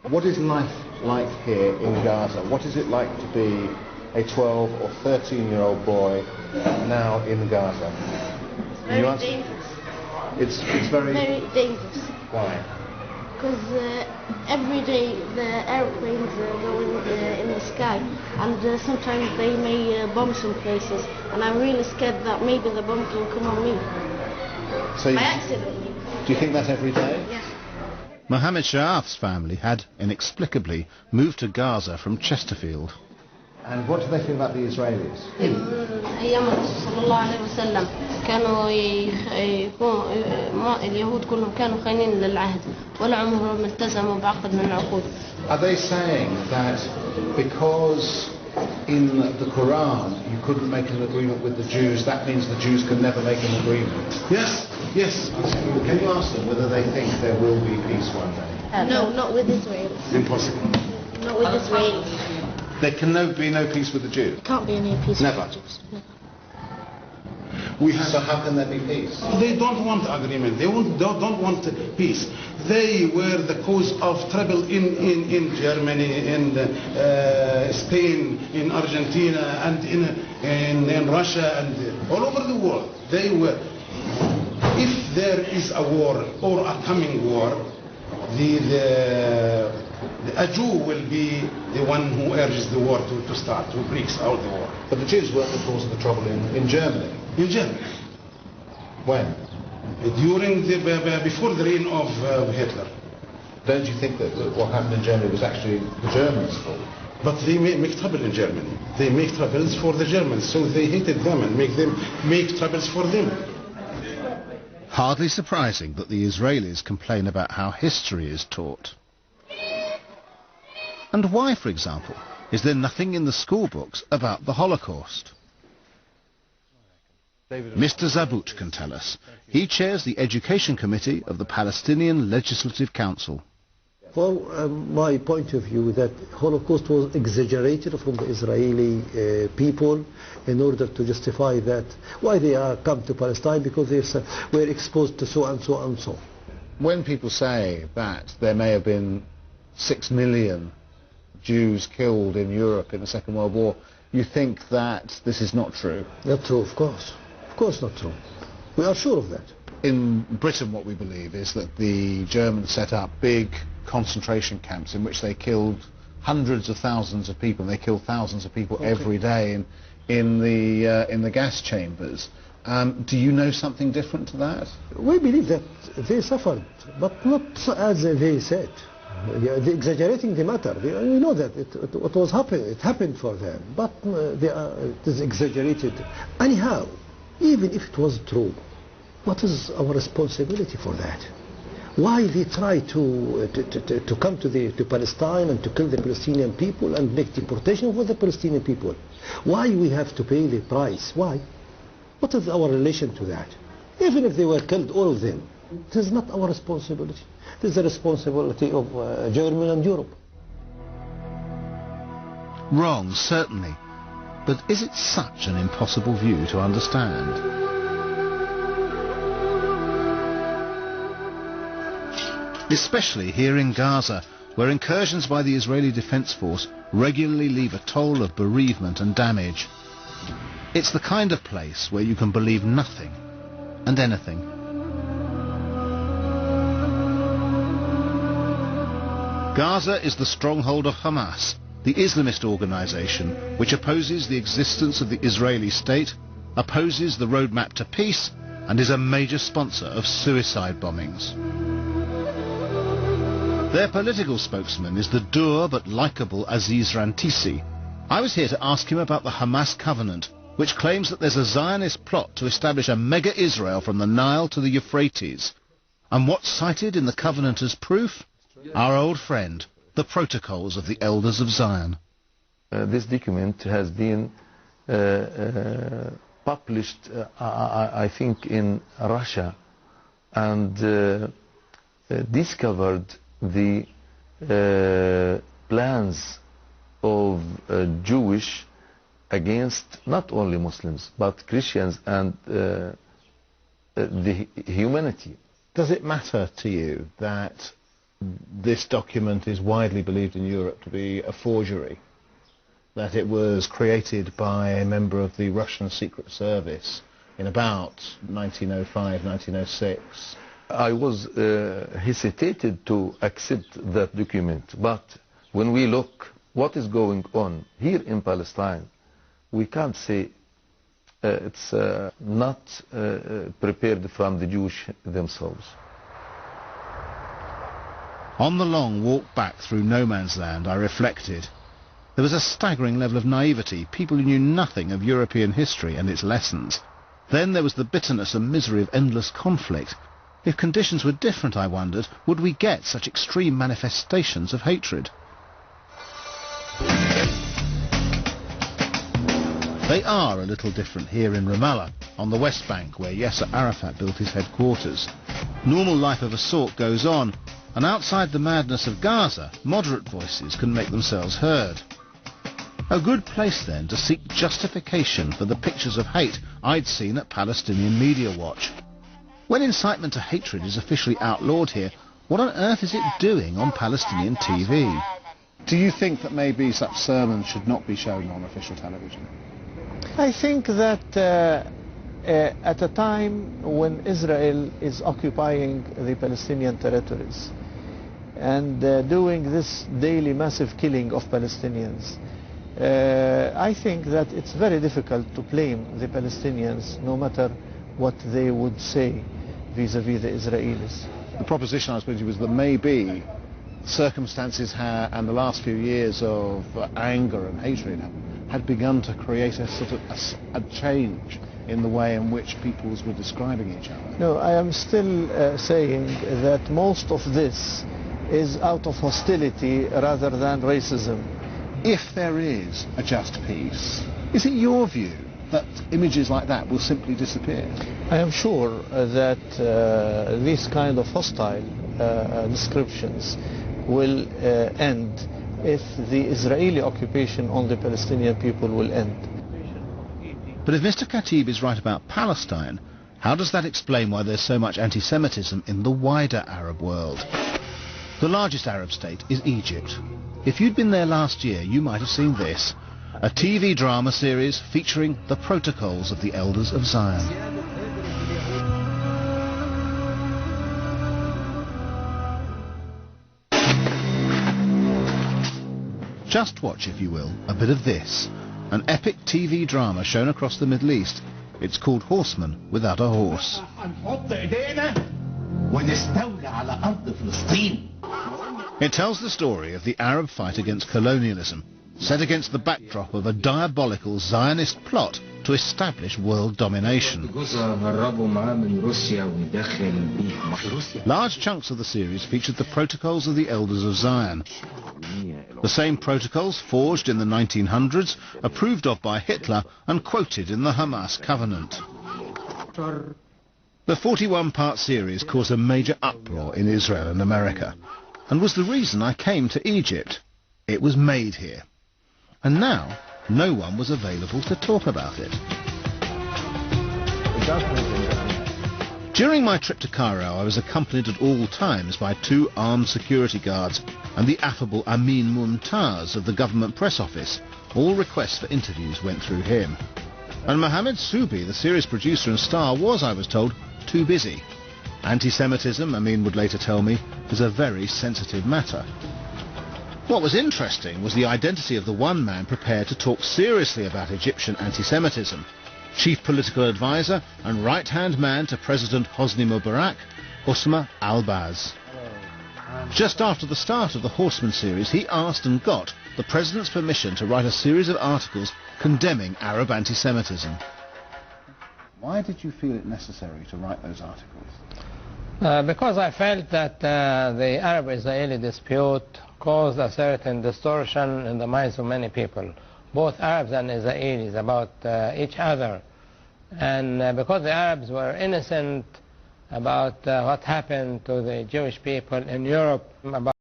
What is life like here in Gaza? What is it like to be a 12 or 13-year-old boy now in Gaza? Very dangerous. It's very dangerous. Why? Because every day the airplanes go in the sky, and sometimes they may bomb some places, and I'm really scared that maybe the bombs will come on me. So by accident. Do you think that every day? Yes. Mohammed Sha'af's family had inexplicably moved to Gaza from Chesterfield. And what do they think about the Israelis? أيام الرسول صلى الله عليه وسلم كانوا اليهود كلهم كانوا خاينين للعهد ولا عمرهم التزموا بعقد من العقود. Are they saying that because in the Quran you couldn't make an agreement with the Jews, that means the Jews can never make an agreement? Yes, yes. Can you ask them whether they think there will be peace one day? No, not with Israelis. Impossible. Not with Israelis. There can be no peace with the Jews? Can't be any peace Never. with the Jews. Never. So how can there be peace? They don't want agreement. They don't want peace. They were the cause of trouble in Germany, in Spain, in Argentina, and in Russia, and all over the world. They were. If there is a war or a coming war, a Jew will be the one who urges the war to start, who breaks out the war. But the Jews weren't the cause of the trouble in Germany. In Germany. When? Before the reign of Hitler. Don't you think that what happened in Germany was actually the Germans' fault? But they make trouble in Germany. They make troubles for the Germans, so they hated them and make troubles for them. Hardly surprising that the Israelis complain about how history is taught. And why, for example, is there nothing in the school books about the Holocaust? Mr. Zabut can tell us. He chairs the Education Committee of the Palestinian Legislative Council. Well, my point of view that Holocaust was exaggerated from the Israeli people in order to justify that why they are come to Palestine, because they were exposed to so and so and so. When people say that there may have been 6 million Jews killed in Europe in the Second World War, you think that this is not true? Not true, of course. Of course not true. We are sure of that. In Britain, what we believe is that the Germans set up big concentration camps in which they killed hundreds of thousands of people. They killed thousands of people every day in the gas chambers. Do you know something different to that? We believe that they suffered, but not as they said. They're exaggerating the matter. We know that it was happening. It happened for them, but it is exaggerated. Anyhow, even if it was true, what is our responsibility for that? Why they try to come to Palestine and to kill the Palestinian people and make deportation for the Palestinian people? Why we have to pay the price? Why? What is our relation to that? Even if they were killed, all of them, it is not our responsibility. It is the responsibility of Germany and Europe. Wrong, certainly. But is it such an impossible view to understand? Especially here in Gaza, where incursions by the Israeli Defense Force regularly leave a toll of bereavement and damage. It's the kind of place where you can believe nothing and anything. Gaza is the stronghold of Hamas, the Islamist organization which opposes the existence of the Israeli state, opposes the roadmap to peace, and is a major sponsor of suicide bombings. Their political spokesman is the dour but likeable Aziz Rantisi. I was here to ask him about the Hamas covenant, which claims that there's a Zionist plot to establish a mega-Israel from the Nile to the Euphrates. And what's cited in the covenant as proof? Our old friend, the Protocols of the Elders of Zion. This document has been published, I think, in Russia, and discovered the plans of Jewish against not only Muslims but Christians and the humanity. Does it matter to you that This document is widely believed in Europe to be a forgery, that it was created by a member of the Russian Secret Service in about 1905, 1906. I was hesitated to accept that document, but when we look what is going on here in Palestine, we can't say it's not prepared from the Jewish themselves. On the long walk back through no man's land, I reflected. There was a staggering level of naivety, people who knew nothing of European history and its lessons. Then there was the bitterness and misery of endless conflict. If conditions were different, I wondered, would we get such extreme manifestations of hatred? They are a little different here in Ramallah, on the West Bank, where Yasser Arafat built his headquarters. Normal life of a sort goes on, and outside the madness of Gaza, moderate voices can make themselves heard. A good place, then, to seek justification for the pictures of hate I'd seen at Palestinian Media Watch. When incitement to hatred is officially outlawed here, what on earth is it doing on Palestinian TV? Do you think that maybe such sermons should not be shown on official television? I think that at a time when Israel is occupying the Palestinian territories and doing this daily massive killing of Palestinians, I think that it's very difficult to blame the Palestinians no matter what they would say vis-à-vis the Israelis. The proposition I was putting to you was that maybe circumstances and the last few years of anger and hatred had begun to create a sort of a change in the way in which peoples were describing each other. No, I am still saying that most of this is out of hostility rather than racism. If there is a just peace, is it your view that images like that will simply disappear? I am sure that these kind of hostile descriptions will end if the Israeli occupation on the Palestinian people will end. But if Mr. Khatib is right about Palestine, how does that explain why there's so much anti-Semitism in the wider Arab world? The largest Arab state is Egypt. If you'd been there last year, you might have seen this, a TV drama series featuring the protocols of the Elders of Zion. Just watch, if you will, a bit of this, an epic TV drama shown across the Middle East. It's called Horseman Without a Horse. It tells the story of the Arab fight against colonialism, set against the backdrop of a diabolical Zionist plot to establish world domination. Large chunks of the series featured the protocols of the Elders of Zion. The same protocols forged in the 1900s, approved of by Hitler and quoted in the Hamas covenant. The 41-part series caused a major uproar in Israel and America, and was the reason I came to Egypt. It was made here. And now, no one was available to talk about it. During my trip to Cairo, I was accompanied at all times by 2 armed security guards and the affable Amin Mumtaz of the government press office. All requests for interviews went through him. And Mohammed Soubi, the series producer and star, was, I was told, too busy. Anti-Semitism, Amin would later tell me, is a very sensitive matter. What was interesting was the identity of the one man prepared to talk seriously about Egyptian anti-Semitism. Chief political advisor and right-hand man to President Hosni Mubarak, Usma al-Baz. Just after the start of the Horseman series, he asked and got the president's permission to write a series of articles condemning Arab anti-Semitism. Why did you feel it necessary to write those articles? Because I felt that the Arab-Israeli dispute caused a certain distortion in the minds of many people, both Arabs and Israelis, about each other. And because the Arabs were innocent about what happened to the Jewish people in Europe, about